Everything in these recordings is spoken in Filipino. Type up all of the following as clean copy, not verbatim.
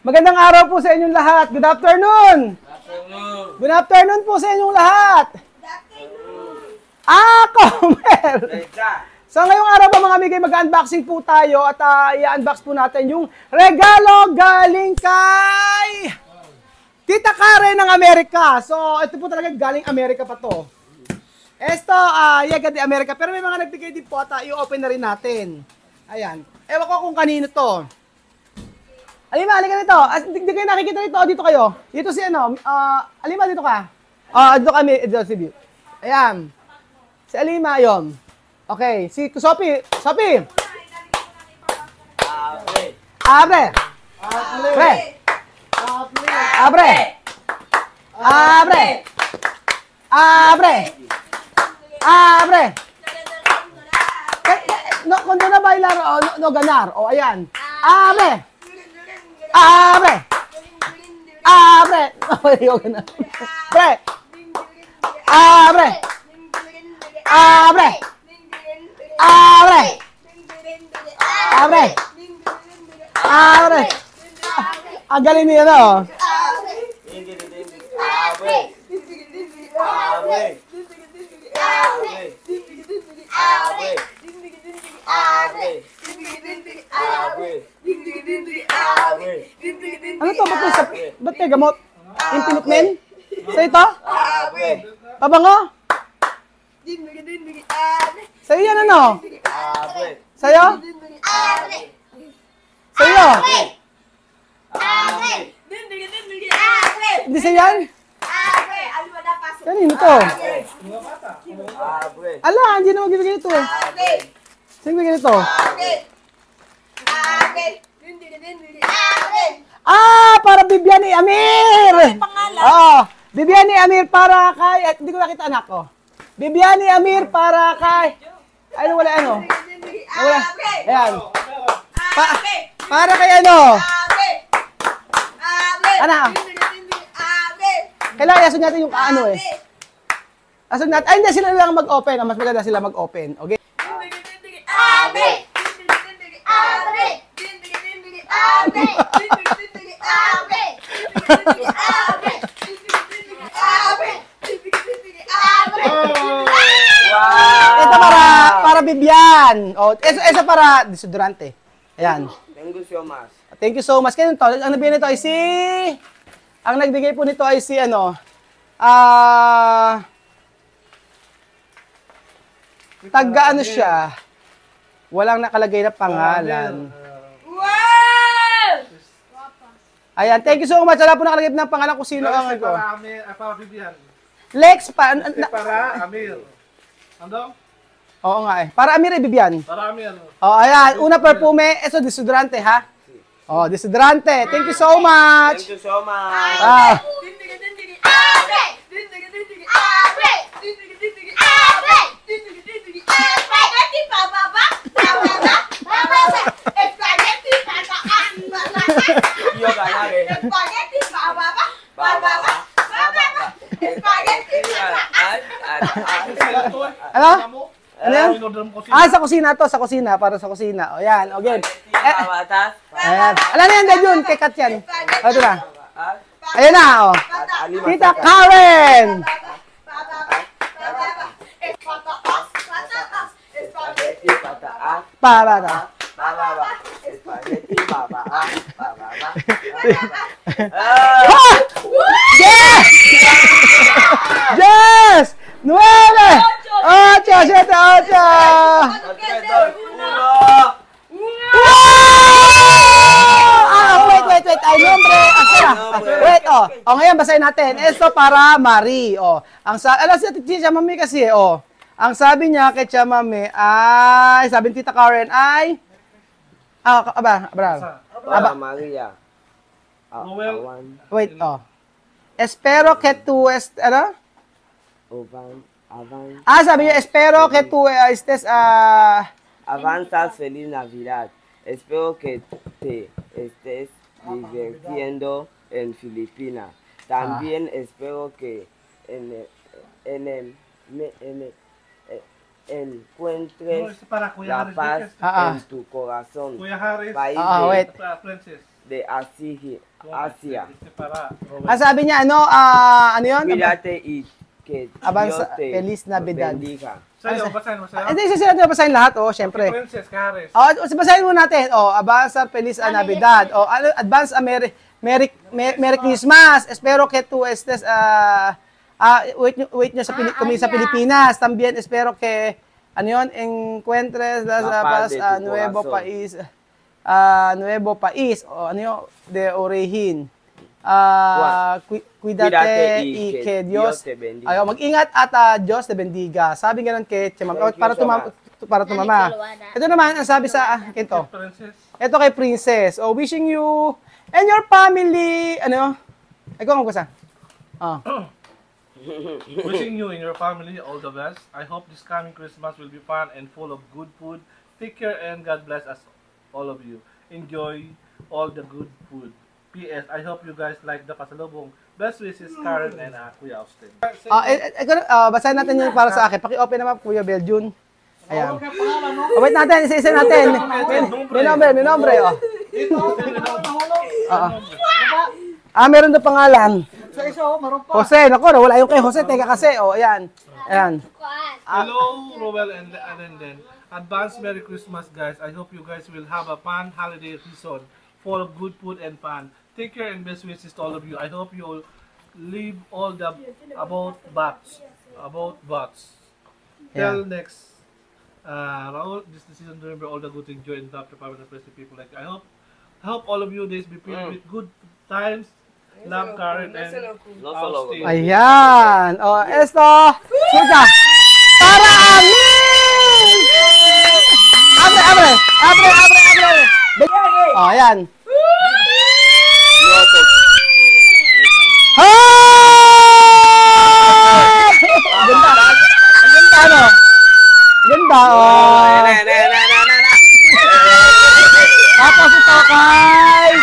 Magandang araw po sa inyong lahat. Good afternoon. Good afternoon po sa inyong lahat. Comer! So ngayong araw po mga amigay, mag-unboxing po tayo at i-unbox po natin yung regalo galing kay Tita Karen ng Amerika. So ito po talaga galing Amerika pa to. Esto, yaga di Amerika. Pero may mga nagbigay din po at i-open na rin natin. Ayan. Ewan ko kung kanino to. Alima, halika dito. Hindi kayo nakikita dito. Dito kayo. Dito si ano. Alima, dito ka. Dito kami. Dito si Bill. Ayan. Si Alima, yun. Okay. Si Sophie. Sophie. Abre. Abre. Abre. Abre. Abre. Abre. No, kung doon na bailar, no ganar. O, ayan. Abre. Abre! Abre! Abre! Abre! Abre! Abre! Abre! Abre! Ang galing niya na, oh. Abre! Abre! Abre! Abre! Abre! Ano to? Ba't may gamot? Infinite Men? Sa ito? Pabango? Sa'yo yan ano? Sa'yo? Sa'yo? Hindi sa'yo yan? Kanino to? Ala, hindi naman gibigay ito eh. Sino bigay ito? Para Bibiani Amir! Oo, Bibiani Amir para kay, hindi ko nakita anak ko. Bibiani Amir para kay, ano wala ano? Wala, ayan. Para kay ano? Ano? Kailangan asun natin yung ano eh. Asun natin, ay hindi sila lang mag-open, mas maganda sila mag-open, okay? Abre! Abre! Abre! Ito para Bibian. Ito para desodorante. Ayan. Thank you so much. Thank you so much. Kaya ito, ang nagbigay nito ay ang nagbigay po nito ay si ano, taga ano siya, walang nakalagay na pangalan. Ayan, thank you so much. Wala po nakalagay ng pangalan kung sino ang ito. Para Bibian. Lex, para Amir. Ano? Oo nga eh. Para Amir Bibian. Para Amir. Ayan. Una perfume. Eso, desodorante ha? Desodorante. Thank you so much. Thank you so much. Ah. Ano? Ano yan? Sa kusina to, sa kusina, para sa kusina. O yan, o game. Ayan. Alam na yan, dahil yun, kay Kat yan. Ito na. Ayan na, o. Tita Karen! Pabata. Yes! Yes! 9! 8, 7, 8! Wait. Ay, nombre. Wait, ngayon, basahin natin. Esto para Marie, Ang alam si Tia Mami kasi, Ang sabi niya kay Tia Mami ay, sabi ni Tita Karen ay, Maria. Wait, Espero que tu ano? Sabi niya, espero que tu estés, Avanzas feliz Navidad. Espero que te estés divirtiendo en Filipinas. También espero que encuentres la paz en tu corazón. Kuya Harris. País wait. Princess. de Asia. Este para Robert. Sabi niya, ano yun? Cuídate y que Avanza, Dios te Feliz Navidad. bendiga. Sa'yo, basahin mo sa'yo. Hindi, isa natin basahin lahat, syempre. Princess Kahares. Basahin mo natin. Avanza, Feliz Navidad. Advance, Merry Christmas. Espero que tú estés, wait nyo sa Pilipinas. También espero que, encuentres las paz nuevo país, de origen. Cuídate y que Dios te bendiga. mag-ingat at Diyos te bendiga. Sabi ganun kay Chimam. Para tumama. Ito naman ang sabi sa ito. Princess. Ito kay Princess. Wishing you and your family, ikaw ang magbasa. Wishing you and your family all the best. I hope this coming Christmas will be fun and full of good food. Take care and God bless us, all of you. Enjoy all the good food. P.S. I hope you guys like the pasalubong. Best wishes, Karen and Kuya Austin. Basahin natin yun para sa akin. Paki-open naman, Kuya Beljun. Ayan. Wait natin, isa-isa natin. May nombre. Meron na pangalan. Jose, naku, wala yung kay Jose. Teka kasi, ayan. Hello, Roel and then. Advance Merry Christmas, guys. I hope you guys will have a fun holiday season full of good food and fun. Take care and best wishes to all of you. I hope you all leave all the about bots. Till next Raul, this decision to remember all the good things, joy and laughter, power and praise to people like I hope all of you days be filled with good times. Love, Karen and Austin. Ayan. Esto. Suka. Para amin! Abre. Ayan. Ganda, Tapos ito kay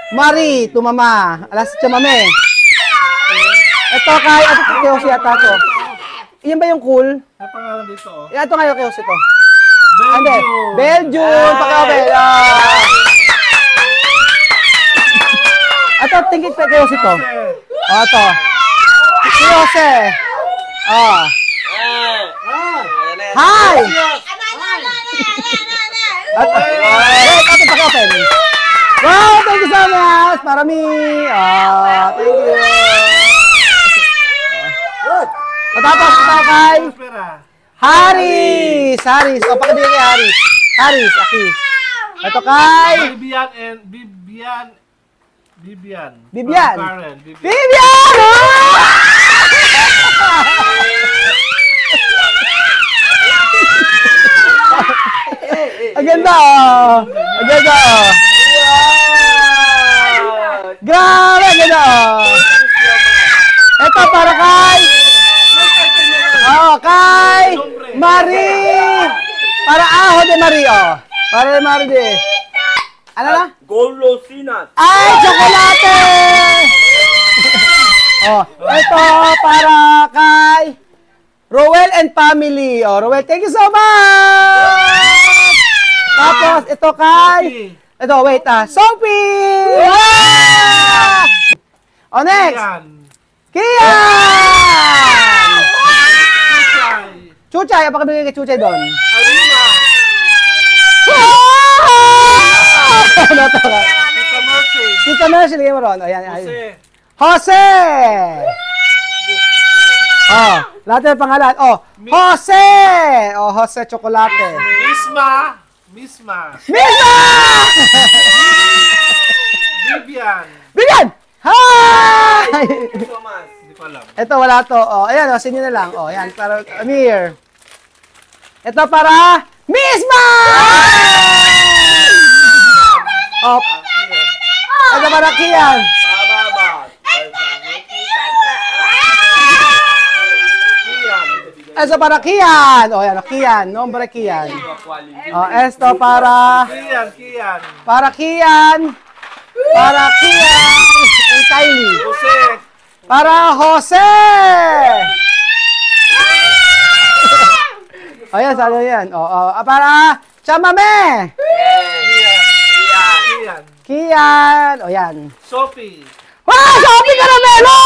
Marie, tumama. Alas chamame. Ito kay Jose ata to. Iyan ba yung cool? May pangalan dito, Ito nga yung Jose to. Belgium. Belgium, pakabel. Ito, tingin pa kay Jose to. Ito. Si Jose. Hi! Ito pakabel. Wow, thank you so much. Marami. Thank you. Matapos ito kay Haris. Pakabigay kay Haris. Haris, Akis. Ito kay Bibian and Bibian. Karen. Bibian! Ang ganda, Grabe, ang ganda, Ito para kay Marie. Para de Marie, Para de Marie. Ano na? Golosinas. Ay, tsokolate! Ito para kay Roel and family. Roel, thank you so much! Tapos, ito kay... wait, Sophie! Next! Kian! Chuchay, pakibigay kay Chuchay doon. Alina! Tita Mercy, lagay mo ron. Jose! Lahat ng pangalan. Jose! Jose Chocolate. Misma! Bibian! Hi! Hindi ko alam. Ito, wala to. Ayan, sinyo na lang. Ayan, para Amir. Ito para Misma! Ito para Kian. Ito para Kian. Ayan, Kian. Nombre Kian. Ito para... Kian. Para Kian. And Kylie. Jose. Para Jose! Ayan, saan yan? Para Chamame! Kian. O, yan. Sophie. Wow! Sophie Caramelo!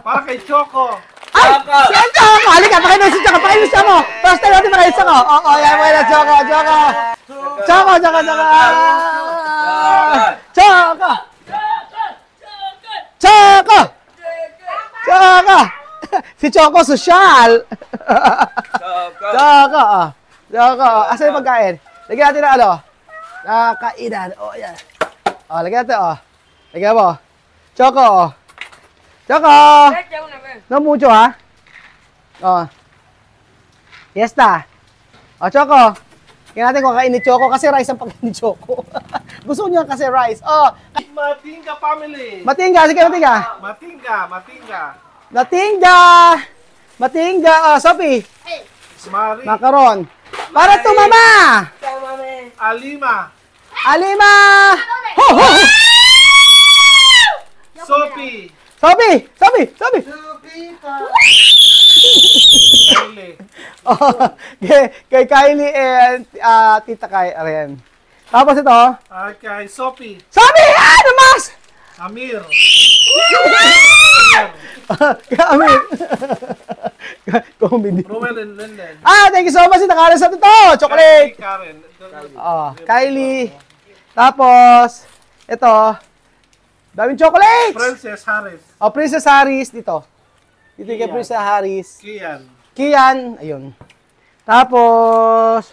Para kay Choco. Ay! Si Choco! Halika, pakinusin Choco. Pakinusin mo. First time natin pakinusin ko. Oo, yan mo yan. Choco. Choco. Choco. Choco. Choco. Choco. Choco. Si Choco, sosyal. Choco. Choco. Asan yung pagkain? Lagyan natin na ano? Kainan. O, yan. O, lagyan natin, o. Lagyan mo. Choco, o. Choco! No mucho, ha? O. Fiesta. O, Choco. Lagyan natin kung kain ni Choco kasi rice ang pagkain ni Choco. Gusto niya kasi rice. O. Matingga family. Matingga. Sige, matingga. Matingga. Matingga. O, Sophie. Mari. Macaron. Para to, mama! Alima. Ho, ho, ho! Sophie. Sophie! Kylie. Oh, kay Kylie and Tita Kai, ayan. Tapos ito. Kay Sophie. Sophie! Ano mas? Amir. Kay Amir. Comedy. Ruel and Linden. Thank you so much. Nakalas natin to. Chocolate. Karen. Kylie. Tapos, ito. Daming chocolates. Princess Harris. Princess Harris. Dito. Dito kay Princess Harris. Kian. Ayun. Tapos,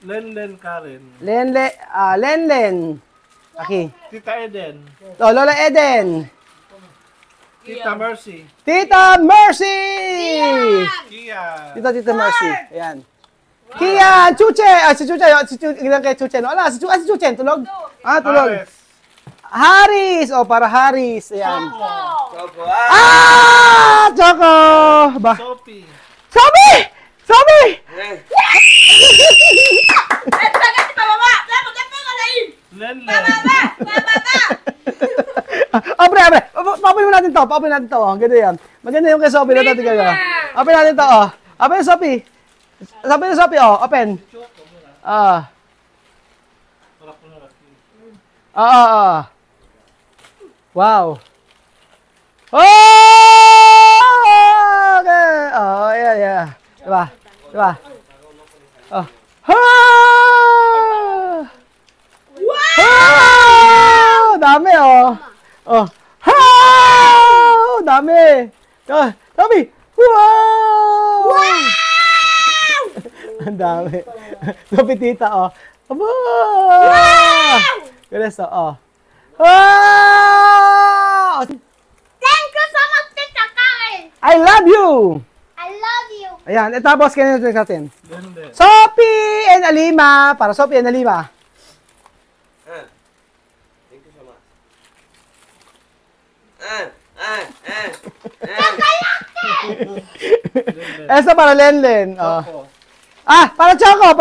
Lenlen Karen. Lenlen. Okay. Tita Eden. Lola Eden. Tita Mercy. Tita Mercy! Kian. Tita Mercy. Ayan. Kian, Chuche. Si Chuche. Ilan kay Chuche. No? Si Chuche. Tulog? Tulog. Haris. Para Haris. Ayan. Choco. Choco. Ba? Sophie. Sophie! Lenlen. Pre. Papayin mo natin to. Ganda yan. Maganda yung kay Sophie na natin gano'n. Open natin to, Open yung Sophie. Sabi ni Sophie, Open. Wow. Okay. Yeah. Diba? Dami, dami. Dami. Wow! Ang dami. Sophie tita, Aba! Galas, Wow! Thank you so much, Tita Karen. I love you! Ayan, tapos kanina natin. Sophie and Alima. Para Sophie and Alima. Thank you so much. Esa para Lenlen. Para Choco.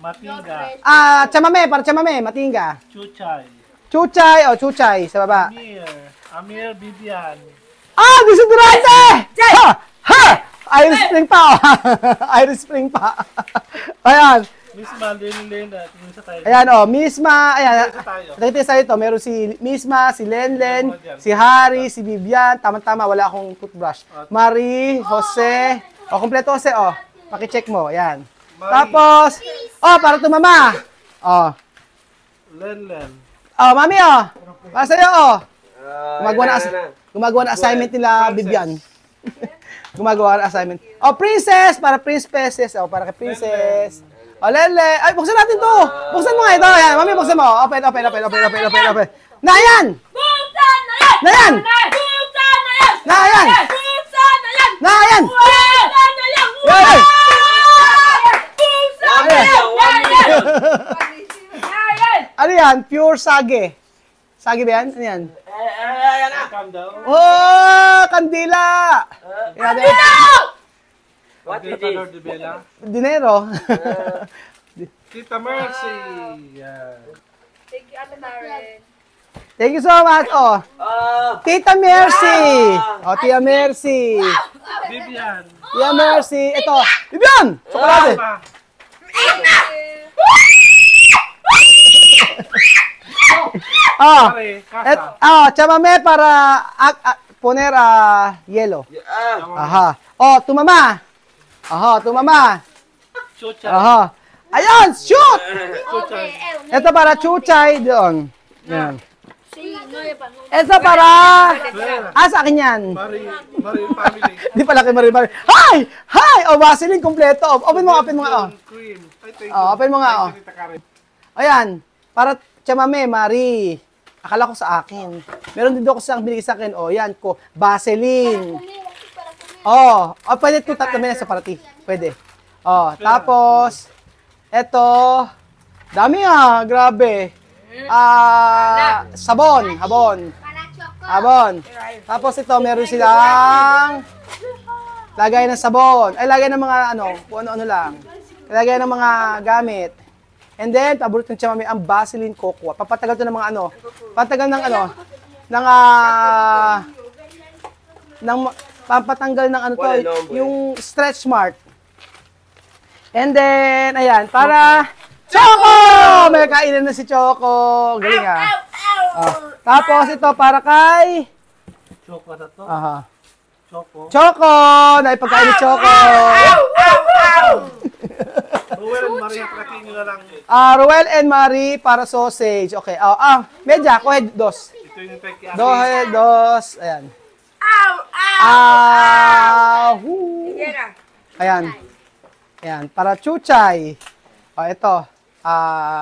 Matingga. Para Chamame, Matingga. Chuchay. Sa baba. Amir Bibian. Desodorante! Iris Spring pa. Ayan. Misma, Lenlen. Tingin sa tayo. Ayan, Misma. Ayan. Nakita sa ito, meron si Misma, si Lenlen, si Harry, si Vivian. Tama-tama, wala akong toothbrush. Marie, Jose. Kompleto Jose, Paki-check mo. Ayan. Tapos, para to mama. Lenlen. Mami, para sa'yo, Gumagawa na assignment nila, Vivian. Gumagawa na assignment. Princess, para princesses. Para kay princess. Lele. Ay, buksan natin to. Buksan mo nga ito. Ayan, mami, buksan mo. Open. Na yan! Ano yan? Pure sage. Sage ba yan? Ano yan? Kandila! What is this? Dinero. Tita Mercy. Thank you so much. Tita Mercy. Tia Mercy. Vivian. Tia Mercy. Ito. Vivian! Chocolate. Oh. Mare, casa. Chamame para poner yellow. Ah. Aha. Oh, tu mama. Aha, tu mama. Chucha. Aha. Ayan, shoot! Chucha. Ito para chuchay doon. Yan. Sí, no le pasó. Ito para... sa akin yan. Mari family. Di pala kay Marie. Hi! Hi! O, Vaseline kompleto. Open mo nga. Cream. Ay, thank Oh, open mo nga. Tita Karen. Ayan. Para chamame, Marie. Akala ko sa akin. Meron din ako sa binigay sa akin. O, yan ko. Vaseline. Oh, pwede ito tatlo sa parati. Pwede. Oh, tapos, eto, dami grabe. Habon. Tapos ito, meron silang lagay ng sabon. Ay, lagay ng mga kung ano-ano lang. Lagay ng mga gamit. And then, paborito ng chamame, ang Vaseline Cocoa. Papatagal to ng mga patagal ng pampatanggal ng yung stretch mark. And then, ayan, para Choco! May kainin na si Choco. Galing tapos ito para kay Choco na to. Aha. Choco. Naipagkain ni Choco. Ruel and Maria, tratin nyo na lang. Ruel and Marie para sausage. Okay. Medya, go ahead, dos. Ito yung thank you. Go ahead, dos. Ayan. Ayan. Ayan, para chuchay. Ito.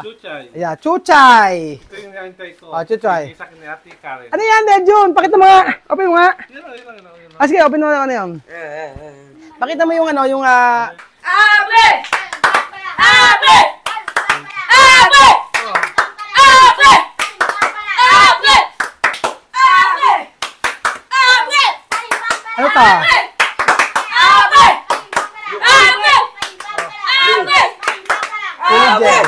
Chuchay. Ayan, chuchay. Ito yung nahintay ko. Chuchay. Isa ni Ate Karen. Ano yan, Jun? Pakita mo nga. Open mo nga. Yun lang. Sige, open mo nga ano yan. Pakita mo yung yung ¡Abre! ano ta? Pilgel.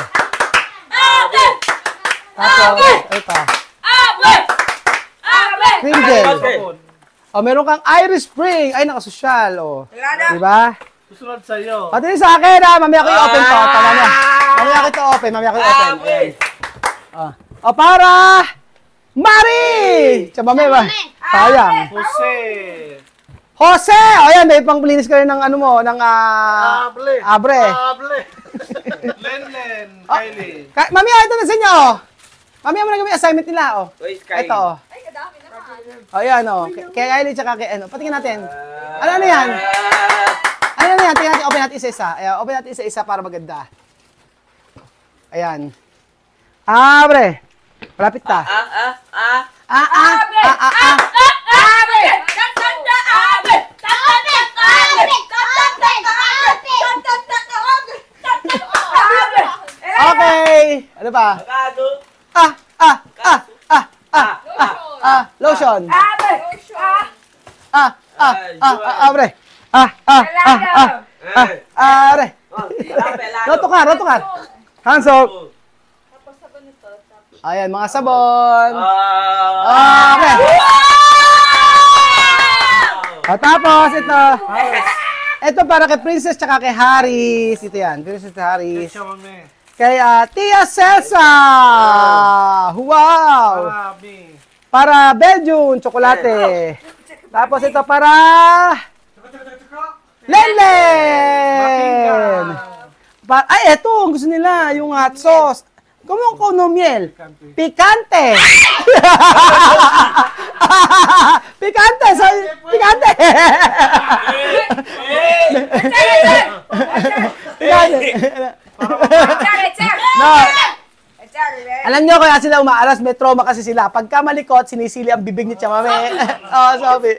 Tapos, ito. Pilgel. Meron kang Irish Spring. Ay, nakasosyal. Diba? Susunod sa'yo. Pati rin sa akin, mamaya ko i-open to. Mamaya ko i-open. Para Marie! Chamame ba? Sayang. Jose! Ayan, may pang-linis ka rin ng abre. Len, Kylie. Mamaya, ito na sa inyo. Mamaya mo na gawin assignment nila. Ito. Ay, kadami naman. Ayan, kay Kylie tsaka kay patingin natin. Ano yan? Tingnan natin, open natin isa-isa. Ayan, open natin isa-isa para maganda. Ayan. Abre. Malapit ta. Okay. Ano pa? Lotion. Abre. Abre. Roto ka. Hands up. Ayan, mga sabon. Okay. Tapos, ito para kay Princess tsaka kay Haris. Ito yan, Princess Haris. Kay Tia Cesa. Wow. Para Belgium, tsokolate. Tapos ito para Lenlen. Ay, ito, gusto nila, yung hot sauce. Kung miel. Pikante. Pikante. Pikante. Alam nyo kaya sila umaaras, may trauma kasi sila. Pagka malikot, sinisili ang bibig ni Chamame. Sabi.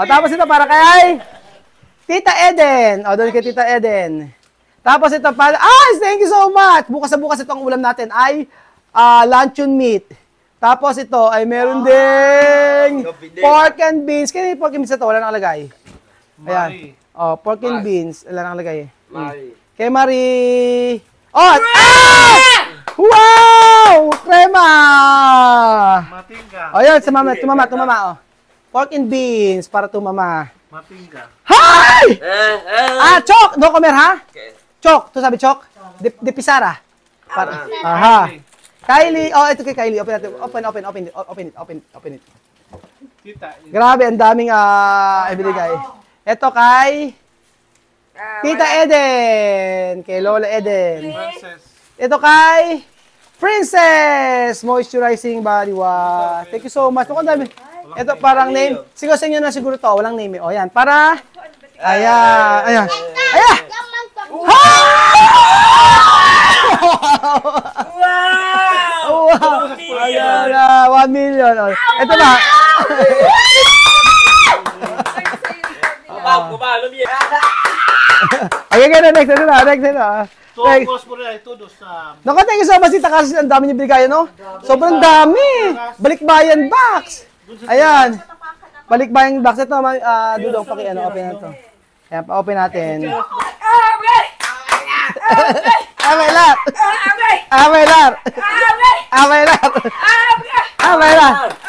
Tapos ito para kay Tita Eden. Doon kay Tita Eden. Tapos ito para, thank you so much! Bukas na bukas itong ulam natin ay luncheon meat. Tapos ito ay meron ding pork and beans. Kaya yung pork and beans ito, wala nakalagay. Ayan. Pork and beans, wala nakalagay. Kay Marie. Wow! Crema! Matingga. Ayan, tumama. Pork and beans para tumama. Matingga. Hi! Chok! No comer, ha? Chok. Ito sabi chok? De Pisara. Aha. Kylie, oh, ito kay Kylie. Open natin. Open it. Tita. Grabe, ang daming ibinigay. Ito kay Tita Eden. Kay Lola Eden. Princess. Ito kay Princess Moisturizing Body Wash. Thank you so much. Ang dami. Ito parang name. Siguro sa inyo na siguro to. Walang name. O yan. Para. Ayan. Wow! Ayan, 1 million. Oh. Ito na. Okay, next. Ito na. Todos po rin, todos sa... Naku, thank you so much, Tita kasi ang dami niyo binigay, no? Sobrang dami. Balikbayan box. Ayan. Balikbayan box. Ito, Dudong, open na ito. Ayan, pa-open natin.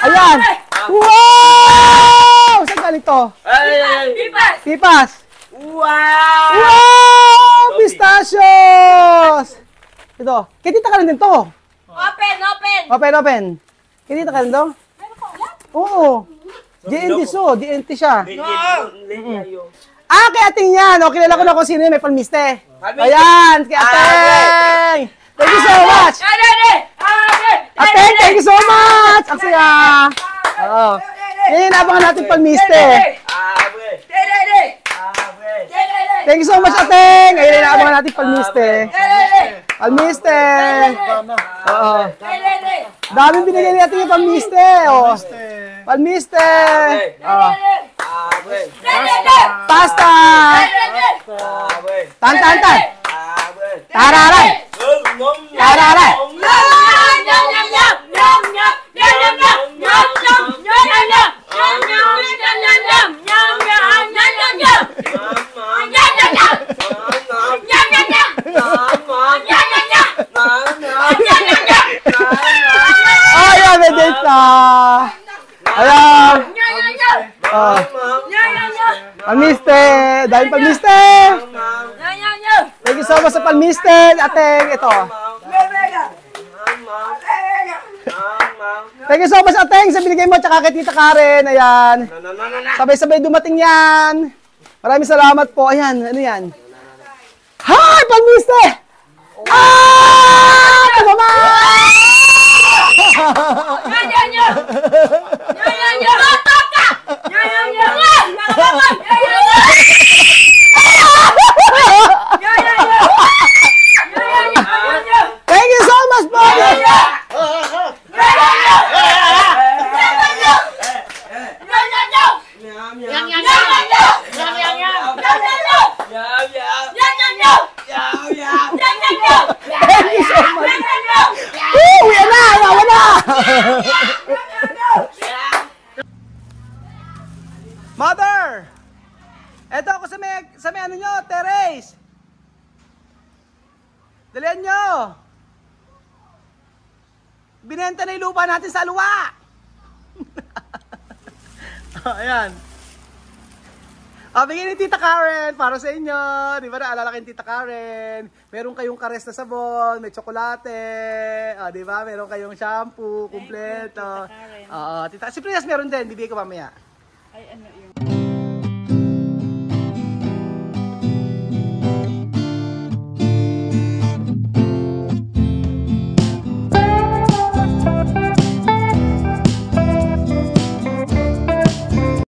Ayan. Wow! Saan galing to? Pipas. Wow! Pistachios! Ito. Kitita ka rin din to. Open. Kitita ka rin to? Oo. DNT siya. Kay Ating yan. O, kilala ko na kung sino yun. May palmiste. Ayan, kay Ating. Thank you so much. Ating, thank you so much. Ang saya. Oo. Yan, abangan natin palmiste. Thank you so much, Ating. Ngayon, abangan natin palmiste. Palmiste. Oo. Daming binigay ni Ating yung palmiste. Palmiste. Pasta. Tan. Tararay. Ayan, may date na. Ayan. Palmiste. Dahil palmiste. Thank you so much sa palmiste. Ating, ito. Thank you so much, Ating, sa binigay mo tsaka kay Tita Karen. Ayan. Sabay-sabay dumating yan. Maraming salamat po. Ayan, ano yan? Hi, palmiste! Tumama! Thank you so much, buddy! Thank you so much! Uwi na! Wawa na! Mother! Eto ako sa may ano nyo, terrace. Dalihan nyo. Binenta na yung lupa natin sa luwa. Ayan. Bigyan ni Tita Karen para sa inyo. Di ba naalala kayong Tita Karen? Meron kayong kares na sabon, may tsokolate. Di ba? Meron kayong shampoo, kumpleto. Tita, si Prinas meron din. Bibigay ko mamaya. Ay, ano yung